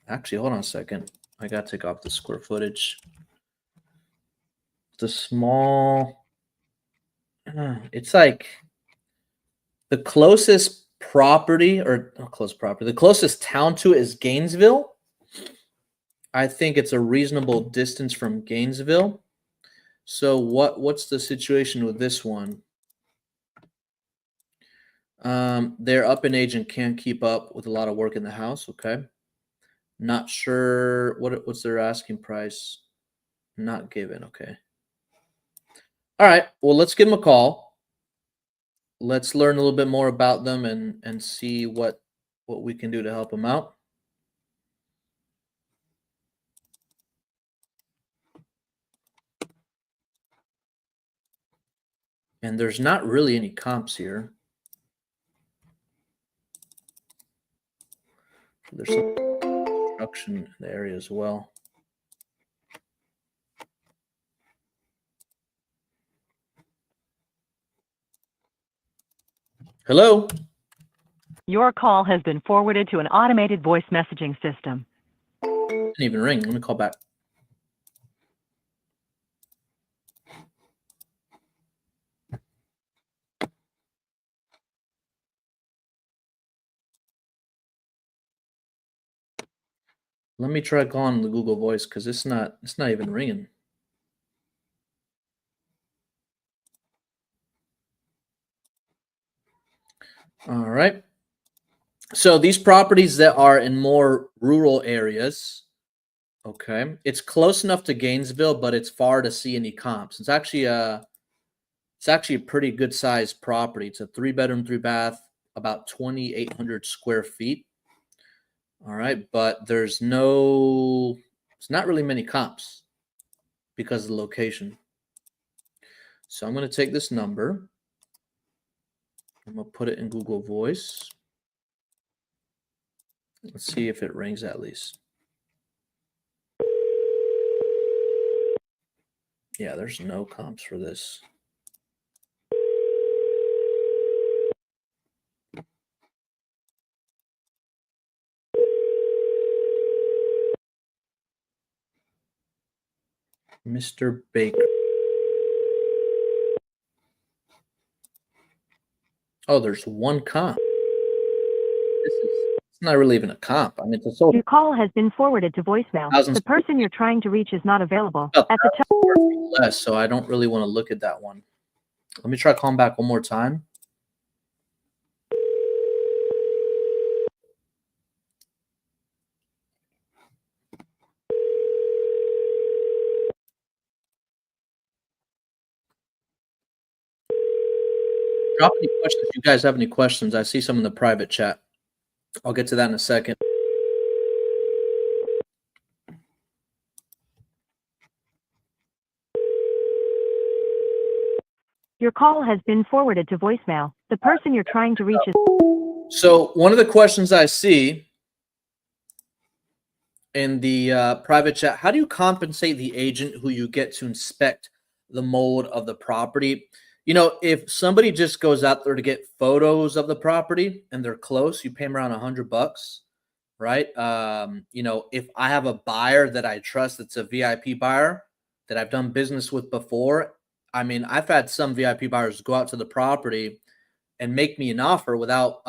Actually, hold on a second. I got to take off the square footage. The small, it's like the closest property, or not close property, the closest town to it is Gainesville. I think it's a reasonable distance from Gainesville. So what's the situation with this one? They're up in age and can't keep up with a lot of work in the house. Okay. Not sure what's their asking price. Not given. Okay. All right. Well, let's give them a call. Let's learn a little bit more about them and see what we can do to help them out. And there's not really any comps here. There's some construction in the area as well. Hello? Your call has been forwarded to an automated voice messaging system. Didn't even ring. Let me call back. Let me try calling the Google Voice because it's not even ringing. All right. So these properties that are in more rural areas, okay, it's close enough to Gainesville, but it's far to see any comps. It's actually a pretty good sized property. It's a 3-bedroom, 3-bath, about 2,800 square feet. All right, but it's not really many comps because of the location. So I'm going to take this number. I'm going to put it in Google Voice. Let's see if it rings at least. Yeah, there's no comps for this. Mr. Baker. Oh, there's one comp. It's not really even a comp. I mean, it's a social. Your call has been forwarded to voicemail. Thousands The person you're trying to reach is not available. about At the time. 1,000 square feet less, so I don't really want to look at that one. Let me try calling back one more time. Drop any questions. If you guys have any questions, I see some in the private chat. I'll get to that in a second. Your call has been forwarded to voicemail. The person you're trying to reach is. So one of the questions I see in the private chat, how do you compensate the agent who you get to inspect the mold of the property? You know, if somebody just goes out there to get photos of the property and they're close, you pay them around $100, right? You know, if I have a buyer that I trust, that's a VIP buyer that I've done business with before. I mean, I've had some VIP buyers go out to the property and make me an offer without,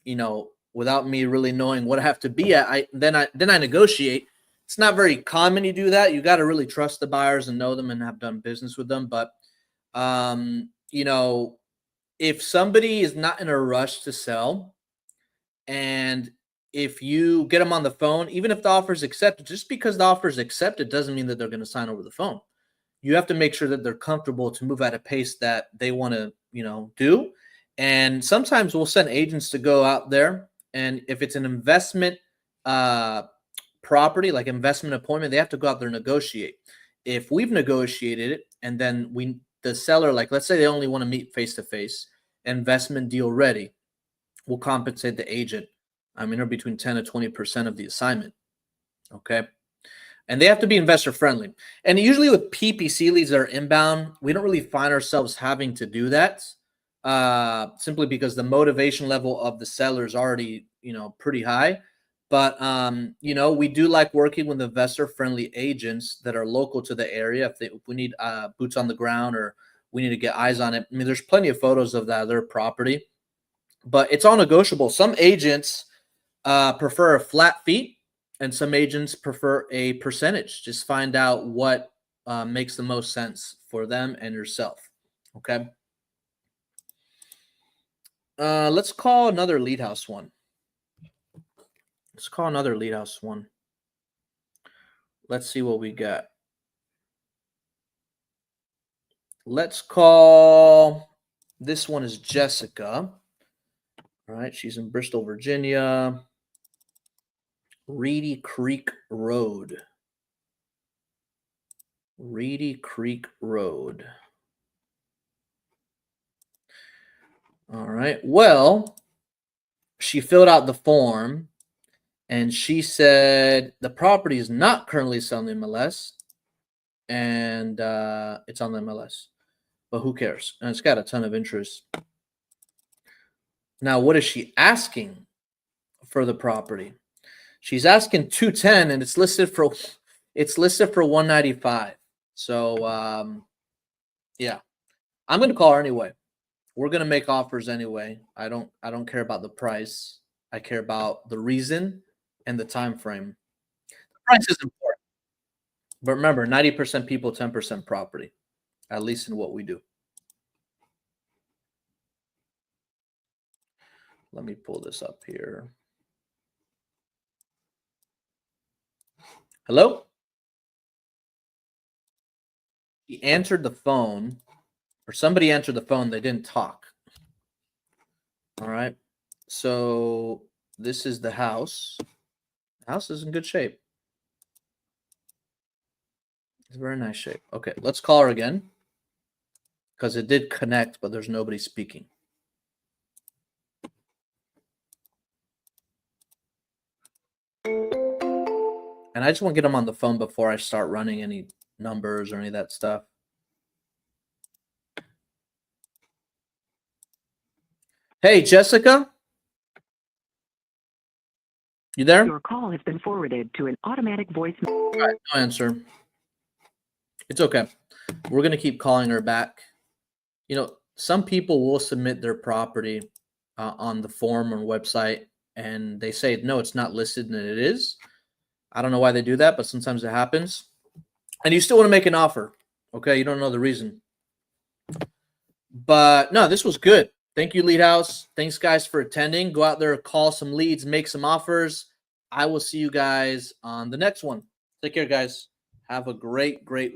you know, without me really knowing what I have to be at. Then I negotiate. It's not very common you do that. You got to really trust the buyers and know them and have done business with them. But you know, if somebody is not in a rush to sell, and if you get them on the phone, even if the offer is accepted, just because the offer is accepted doesn't mean that they're going to sign over the phone. You have to make sure that they're comfortable to move at a pace that they want to, you know, do. And sometimes we'll send agents to go out there, and if it's an investment property, like investment appointment, they have to go out there and negotiate. If we've negotiated it, and then the seller, like let's say they only want to meet face to face, investment deal ready, we'll compensate the agent. I mean, they're between 10 to 20% of the assignment. Okay. And they have to be investor friendly. And usually with PPC leads that are inbound, we don't really find ourselves having to do that simply because the motivation level of the seller is already, you know, pretty high. But, you know, we do like working with investor friendly agents that are local to the area. If we need boots on the ground or we need to get eyes on it. I mean, there's plenty of photos of that other property, but it's all negotiable. Some agents prefer a flat fee, and some agents prefer a percentage. Just find out what makes the most sense for them and yourself. Okay. Let's call another lead house one. Let's call another lead house one. Let's see what we got. Let's call, this one is Jessica. All right. She's in Bristol, Virginia. Reedy Creek Road. Reedy Creek Road. All right. Well, she filled out the form and she said the property is not currently selling the MLS, and it's on the MLS, but who cares? And it's got a ton of interest. Now, what is she asking for the property? She's asking 210, and it's listed for 195. So yeah, I'm gonna call her anyway. We're gonna make offers anyway. I don't care about the price. I care about the reason and the time frame. The price is important, but remember, 90% people, 10% property, at least in what we do. Let me pull this up here. Hello? He answered the phone, or somebody answered the phone. They didn't talk. All right. So this is the house. The house is in good shape. It's a very nice shape. Okay, let's call her again because it did connect, but there's nobody speaking. And I just want to get them on the phone before I start running any numbers or any of that stuff. Hey, Jessica? You there? Your call has been forwarded to an automatic voice. All right, no answer. It's okay. We're going to keep calling her back. You know, some people will submit their property on the form or website, and they say, no, it's not listed, and it is. I don't know why they do that, but sometimes it happens. And you still want to make an offer. Okay, you don't know the reason. But no, this was good. Thank you, Lead House. Thanks, guys, for attending. Go out there, call some leads, make some offers. I will see you guys on the next one. Take care, guys. Have a great, great week.